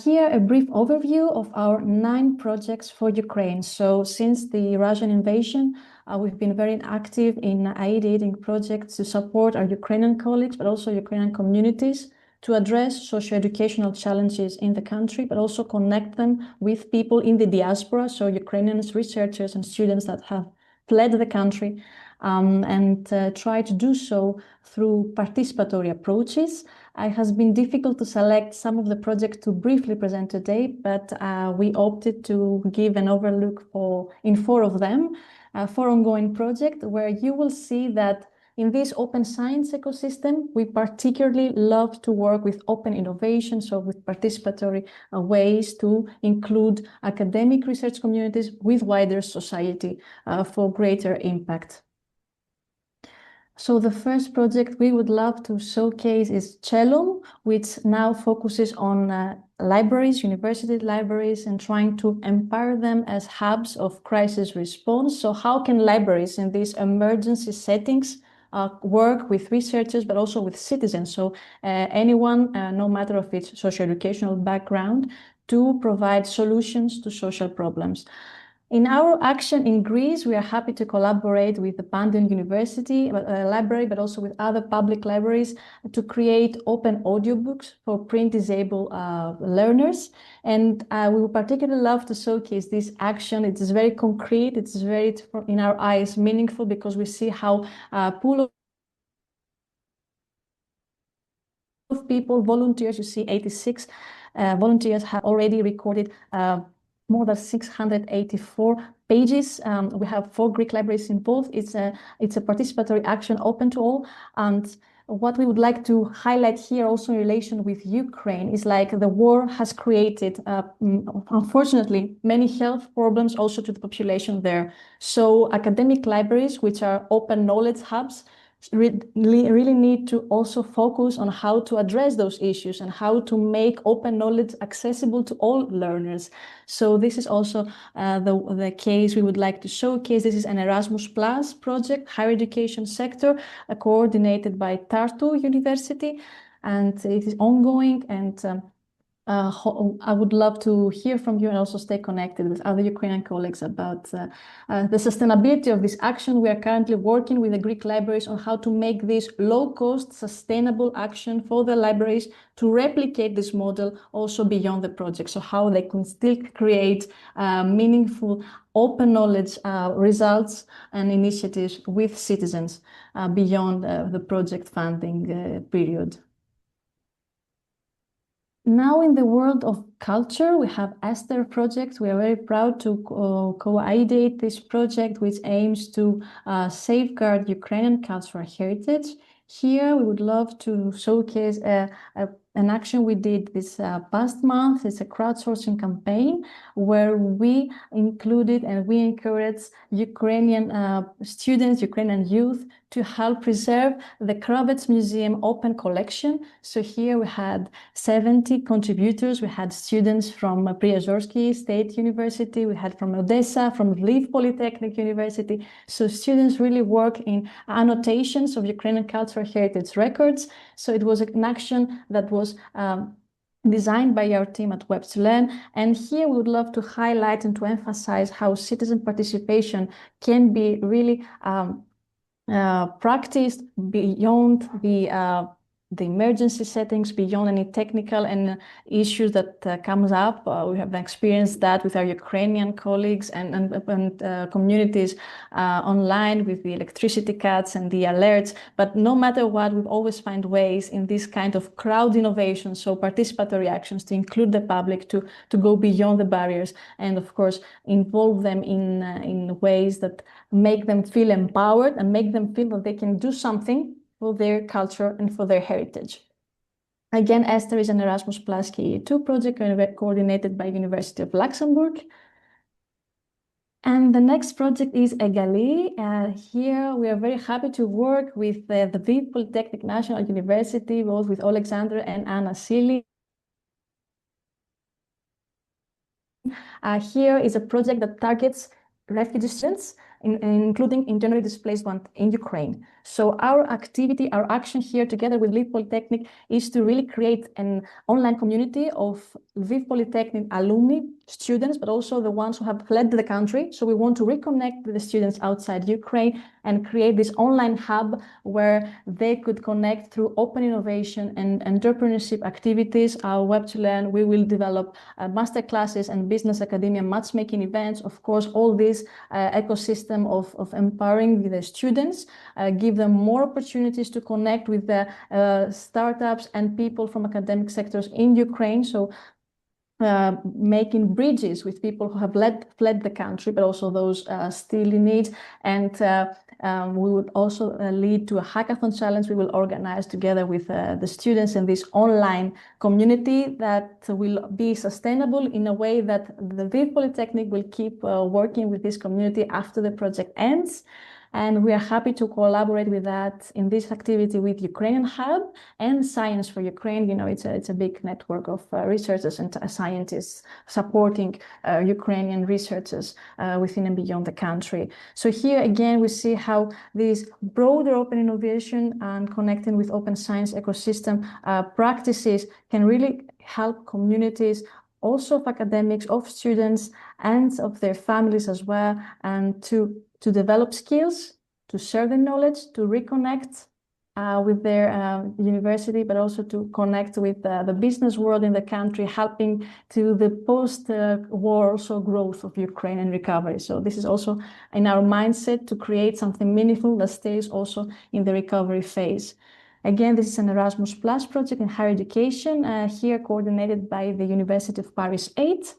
Speaker 6: Here, a brief overview of our 9 projects for Ukraine. So since the Russian invasion, we've been very active in ideating projects to support our Ukrainian colleagues, but also Ukrainian communities, to address socio-educational challenges in the country, but also connect them with people in the diaspora, so Ukrainians, researchers and students that have fled the country, and try to do so through participatory approaches. It has been difficult to select some of the projects to briefly present today, but we opted to give an overlook in 4 of them, 4 ongoing projects, where you will see that in this open science ecosystem, we particularly love to work with open innovation, so with participatory ways to include academic research communities with wider society for greater impact. So the first project we would love to showcase is Cellum, which now focuses on libraries, university libraries, and trying to empower them as hubs of crisis response. So how can libraries in these emergency settings work with researchers, but also with citizens? So anyone, no matter of its socio-educational background, to provide solutions to social problems. In our action in Greece, we are happy to collaborate with the Pantheon University library, but also with other public libraries to create open audiobooks for print-disabled learners. And we would particularly love to showcase this action. It is very concrete. It's very, in our eyes, meaningful, because we see how a pool of people, volunteers, you see 86 volunteers have already recorded more than 684 pages. We have 4 Greek libraries involved. It's a participatory action open to all. And what we would like to highlight here also in relation with Ukraine is like the war has created, unfortunately, many health problems also to the population there. So academic libraries, which are open knowledge hubs, really need to also focus on how to address those issues and how to make open knowledge accessible to all learners. So this is also the case we would like to showcase. This is an Erasmus Plus project, higher education sector, coordinated by Tartu University, and it is ongoing. And I would love to hear from you and also stay connected with other Ukrainian colleagues about the sustainability of this action. We are currently working with the Greek libraries on how to make this low-cost, sustainable action for the libraries to replicate this model also beyond the project. So how they can still create meaningful open knowledge results and initiatives with citizens beyond the project funding period. Now, in the world of culture, we have Esther project. We are very proud to co-ideate this project, which aims to safeguard Ukrainian cultural heritage. Here, we would love to showcase an action we did this past month. It's a crowdsourcing campaign where we included and we encouraged Ukrainian students, Ukrainian youth, to help preserve the Kravets Museum open collection. So here we had 70 contributors. We had students from Pryazorsky State University. We had from Odessa, from Lviv Polytechnic University. So students really work in annotations of Ukrainian cultural heritage records. So it was an action that was designed by our team at Web2Learn. And here we would love to highlight and to emphasize how citizen participation can be really practiced beyond the emergency settings, beyond any technical and issues that comes up. We have experienced that with our Ukrainian colleagues and communities online with the electricity cuts and the alerts. But no matter what, we always find ways in this kind of crowd innovation, so participatory actions, to include the public, to go beyond the barriers, and of course involve them in ways that make them feel empowered and make them feel that they can do something for their culture and for their heritage. Again, Esther is an Erasmus Plus KE2 project coordinated by University of Luxembourg. And the next project is Egali. Here we are very happy to work with the Lviv Polytechnic National University, both with Alexander and Anna Sili. Here is a project that targets refugee students, including internally displaced ones in Ukraine. So our activity, our action here together with Lviv Polytechnic is to really create an online community of Lviv Polytechnic alumni, students, but also the ones who have fled the country. So we want to reconnect with the students outside Ukraine and create this online hub where they could connect through open innovation and entrepreneurship activities. Our Web2Learn, we will develop master classes and business academia matchmaking events. Of course, all this ecosystem of empowering the students, give them more opportunities to connect with the startups and people from academic sectors in Ukraine. So making bridges with people who have fled the country, but also those still in need. And we would also lead to a hackathon challenge we will organize together with the students in this online community that will be sustainable in a way that the Lviv Polytechnic will keep working with this community after the project ends. And we are happy to collaborate with that in this activity with Ukrainian Hub and Science for Ukraine. You know, it's a big network of researchers and scientists supporting Ukrainian researchers within and beyond the country. So here again, we see how this broader open innovation and connecting with open science ecosystem practices can really help communities also of academics, of students, and of their families as well, and to develop skills, to share the knowledge, to reconnect with their university, but also to connect with the business world in the country, helping to the post-war also growth of Ukraine and recovery. So this is also in our mindset to create something meaningful that stays also in the recovery phase. Again, this is an Erasmus Plus project in higher education, here coordinated by the University of Paris 8.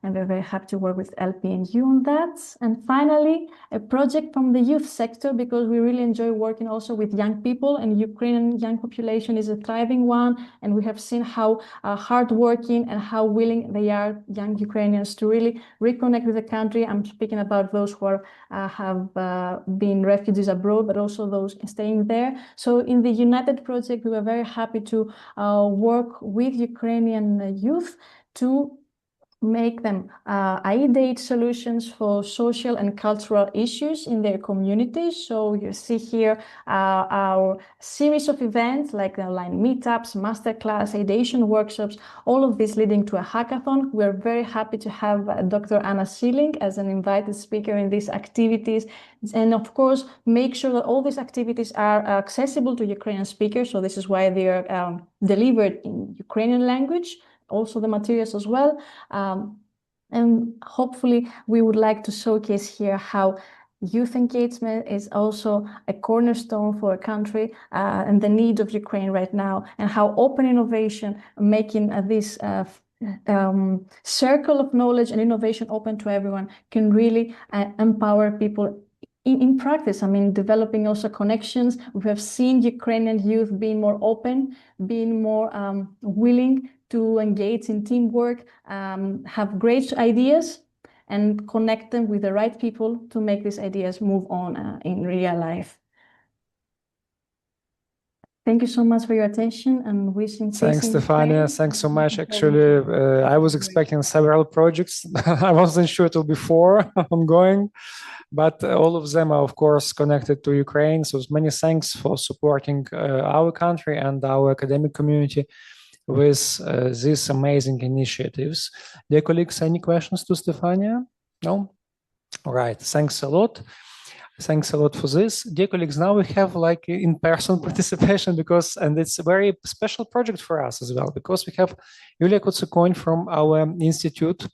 Speaker 6: And we're very happy to work with LPNU on that. And finally, a project from the youth sector, because we really enjoy working also with young people, and Ukrainian young population is a thriving one. And we have seen how hardworking and how willing they are, young Ukrainians, to really reconnect with the country. I'm speaking about those who have been refugees abroad, but also those staying there. So in the United Project, we were very happy to work with Ukrainian youth to make them ideate solutions for social and cultural issues in their communities. So you see here our series of events like online meetups, masterclass, ideation workshops, all of this leading to a hackathon. We're very happy to have Dr. Anna Seeling as an invited speaker in these activities. And of course, make sure that all these activities are accessible to Ukrainian speakers. So this is why they are delivered in Ukrainian language, also the materials as well. And hopefully we would like to showcase here how youth engagement is also a cornerstone for a country and the need of Ukraine right now, and how open innovation, making this circle of knowledge and innovation open to everyone, can really empower people in practice. I mean, developing also connections. We have seen Ukrainian youth being more open, being more willing to engage in teamwork, have great ideas, and connect them with the right people to make these ideas move on in real life. Thank you so much for your attention, and wishing peace.
Speaker 1: Thanks, Stefania. Thanks so much. Actually, I was expecting several projects. I wasn't sure it will be 4 ongoing, but all of them are, of course, connected to Ukraine. So many thanks for supporting our country and our academic community with these amazing initiatives. Dear colleagues, any questions to Stefania? No? All right, thanks a lot. Thanks a lot for this. Dear colleagues, now we have like in-person participation and it's a very special project for us as well, because we have Yulia Kotsukoin from our Institute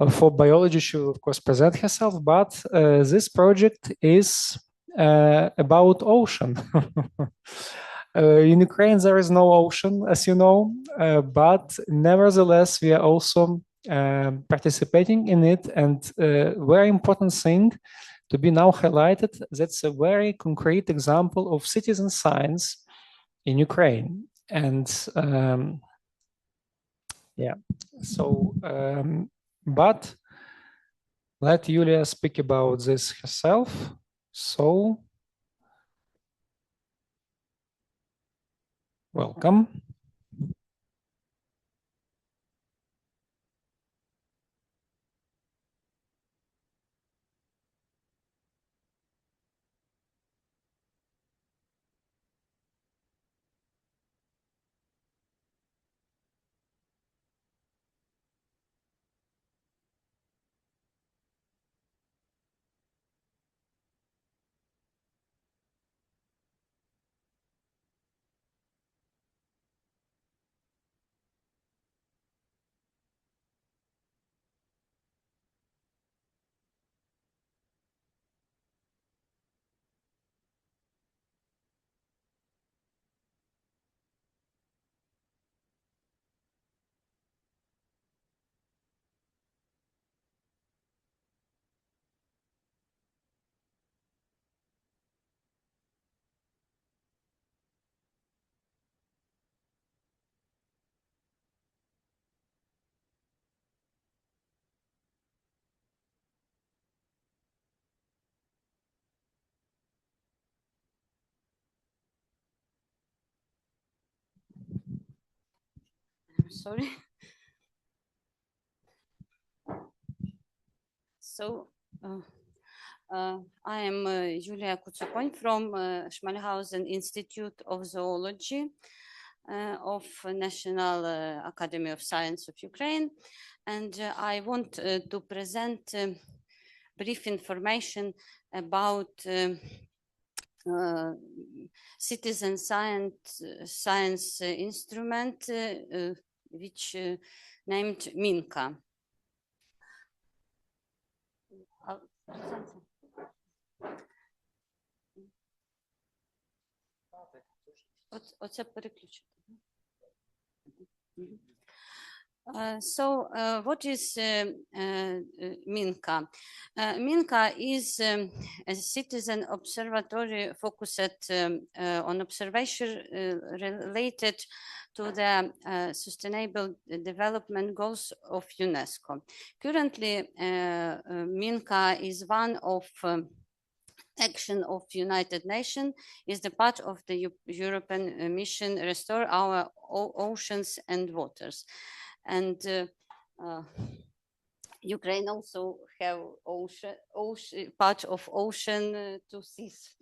Speaker 1: for Biology. She will, of course, present herself, but this project is about ocean. In Ukraine, there is no ocean, as you know, but nevertheless, we are also participating in it. And very important thing to be now highlighted, that's a very concrete example of citizen science in Ukraine. And yeah, so, but let Yulia speak about this herself. So, welcome.
Speaker 7: sorry. So, I am Julia Kutsukon from Schmalhausen Institute of Zoology of National Academy of Science of Ukraine. And I want to present brief information about citizen science instrument, which named Minka. Оце переключити. So, what is Minka? Minka is a citizen observatory focused on observation related to the Sustainable Development Goals of UNESCO. Currently, Minka is one of action of United Nations, is the part of the European mission Restore Our Oceans and Waters. And Ukraine also have ocean part of ocean to seas.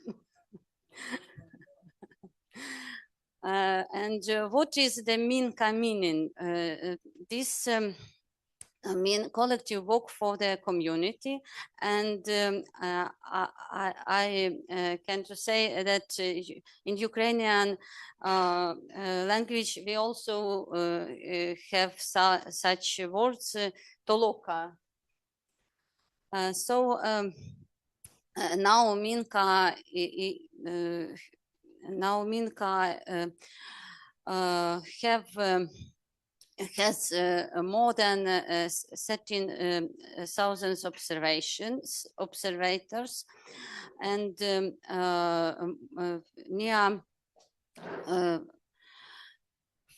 Speaker 7: And what is the Minka meaning? This collective work for the community, and I can to say that in Ukrainian language we also have such words, toloka. So now Minka has more than 13,000 observators, and near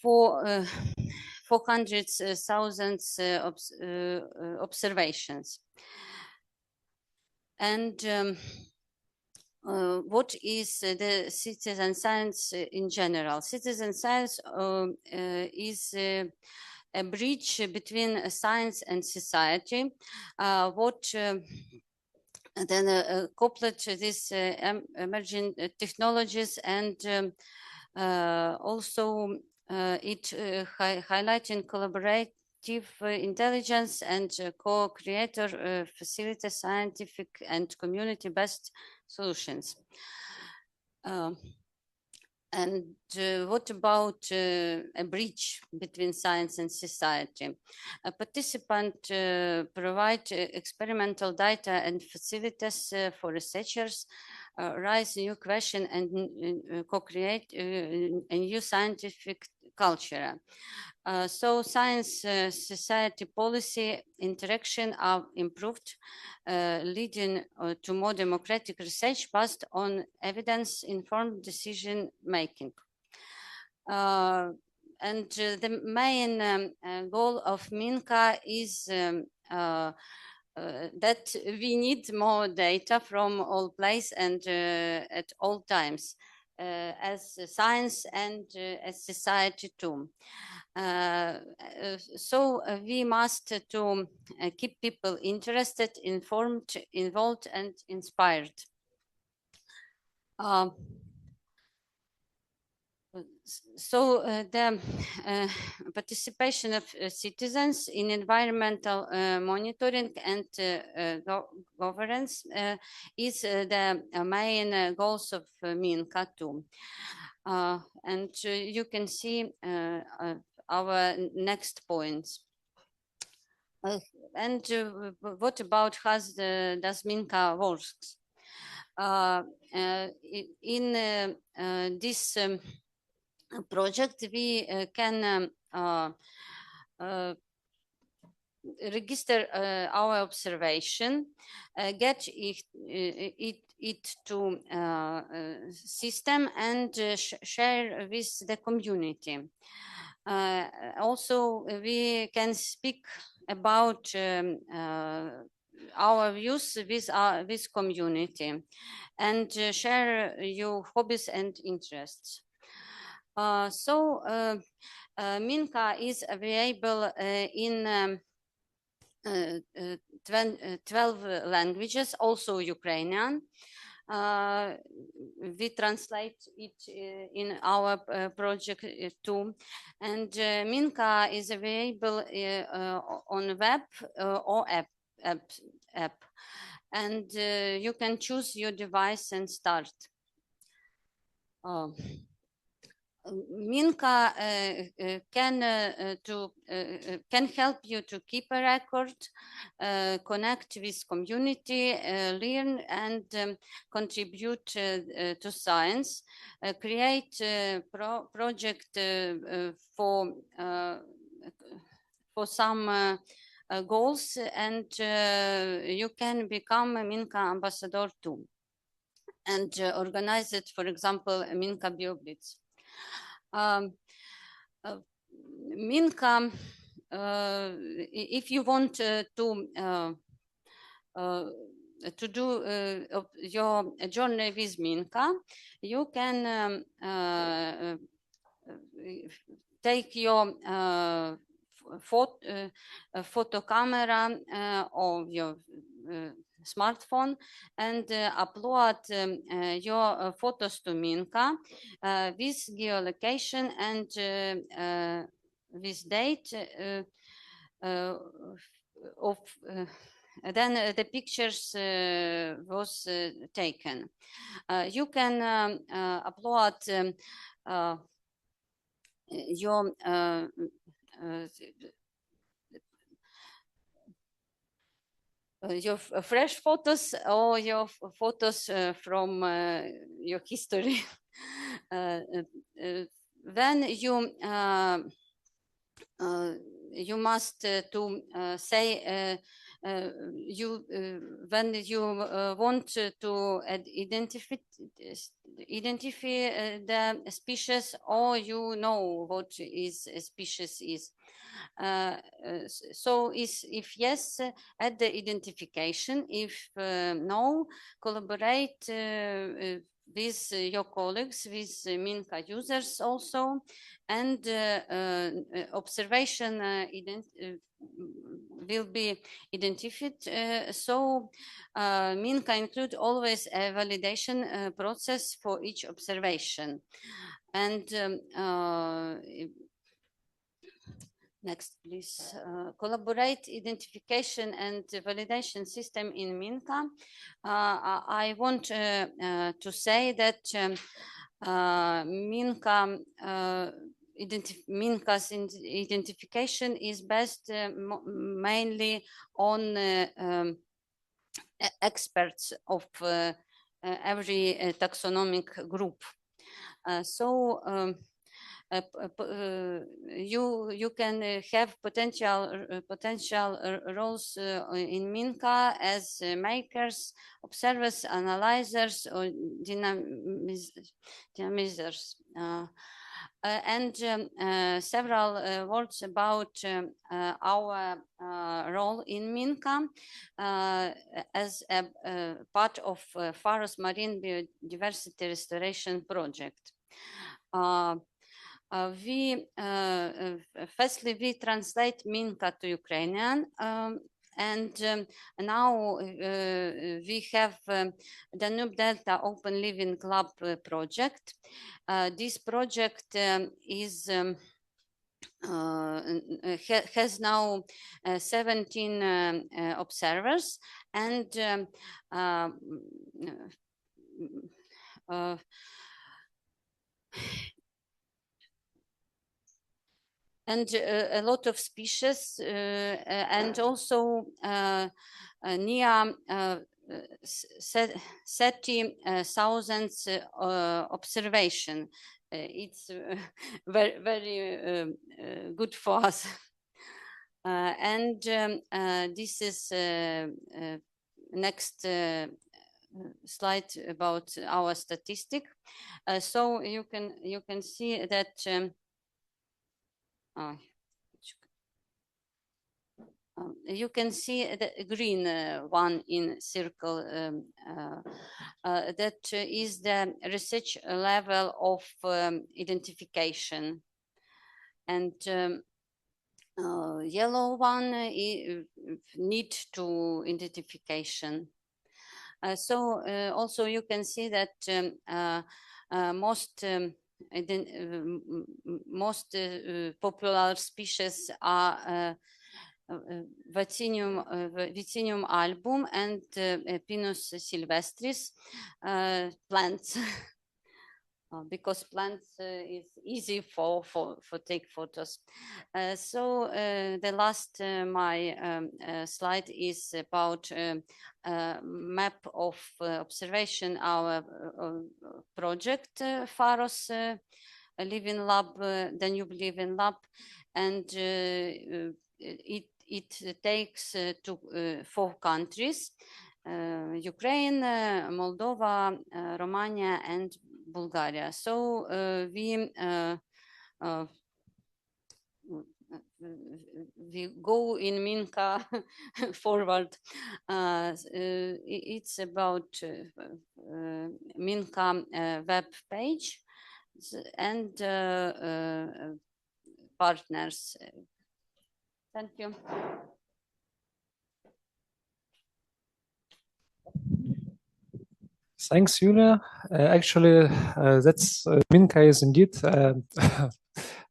Speaker 7: 400,000 observations. And what is the citizen science in general? Citizen science is a bridge between science and society. What then coupled these emerging technologies, and also it highlighting collaborative intelligence and co-creator facility scientific and community-based solutions. And what about a bridge between science and society? A participant provide experimental data and facilities for researchers, raise new question, and co-create a new scientific culture. So science society policy interaction are improved, leading to more democratic research based on evidence-informed decision making. And the main goal of Minka is that we need more data from all places and at all times, as science and as society too. So we must to keep people interested, informed, involved, and inspired. So the participation of citizens in environmental monitoring and governance is the main goals of Minka too. And you can see our next points. And what about how does Minka works? In this project, we can register our observation, get it to system, and share with the community. Also, we can speak about our views with community, and share your hobbies and interests. Minka is available in 12 languages, also Ukrainian. We translate it in our project too. And Minka is available on web or app. And you can choose your device and start. Minka can help you to keep a record, connect with community, learn and contribute to science, create project for some goals, and you can become a Minka ambassador too, and organize it, for example, a Minka BioBlitz. Minka, if you want to do your journey with Minka, you can take your photo camera or your smartphone and upload your photos to Minka with geolocation and with date of then the pictures was taken. You can upload your fresh photos or your photos from your history. Then you must to say when you want to identify the species, or you know what is a species is. So if yes, add the identification. If no, collaborate with your colleagues, with Minka users also, and observation will be identified. So Minka include always a validation process for each observation. And next, please. Collaborate identification and validation system in Minka. I want to say that Minka's identification is based mainly on experts of every taxonomic group. You can have potential roles in Minka as makers, observers, analyzers, or dynamizers. And several words about our role in Minka as a part of Faroes Marine Biodiversity Restoration Project. Firstly, we translate Minka to Ukrainian, and now we have Danube Delta Open Living Club project. This project is has now 17 observers, and a lot of species, and also near 30,000 observation. It's very, very good for us. And this is next slide about our statistic. So you can see that you can see the green one in circle that is the research level of identification, and yellow one need to identification. So also you can see that most popular species are Vaccinium album and Pinus sylvestris, plants. Because plants is easy for take photos. So the last my slide is about map of observation our project Pharos Living Lab, Danube Living Lab, and it takes to 4 countries: Ukraine, Moldova, Romania, and Bulgaria. So we go in Minka forward. It's about Minka web page and partners. Thank you.
Speaker 1: Thanks, Yulia. Actually, that's Minka is indeed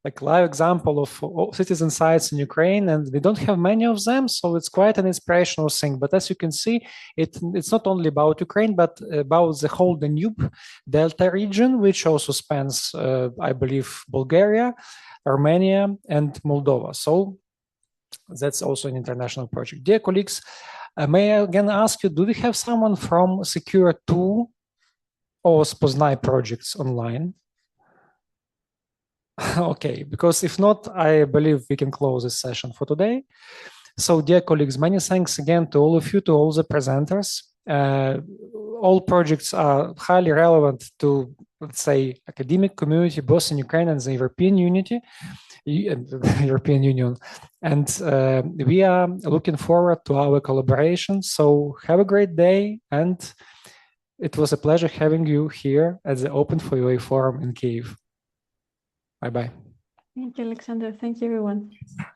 Speaker 1: like live example of citizen sites in Ukraine, and we don't have many of them, so it's quite an inspirational thing. But as you can see, it's not only about Ukraine, but about the whole Danube Delta region, which also spans, I believe, Bulgaria, Armenia, and Moldova. So that's also an international project. Dear colleagues, may I again ask you, do we have someone from Secure 2 or Spoznai projects online? Okay, because if not, I believe we can close this session for today. So dear colleagues, many thanks again to all of you, to all the presenters. All projects are highly relevant to, let's say, academic community, both in Ukraine and the European Union. And we are looking forward to our collaboration. So have a great day. And it was a pleasure having you here at the Open4UA forum in Kyiv. Bye-bye.
Speaker 6: Thank you, Alexander. Thank you, everyone.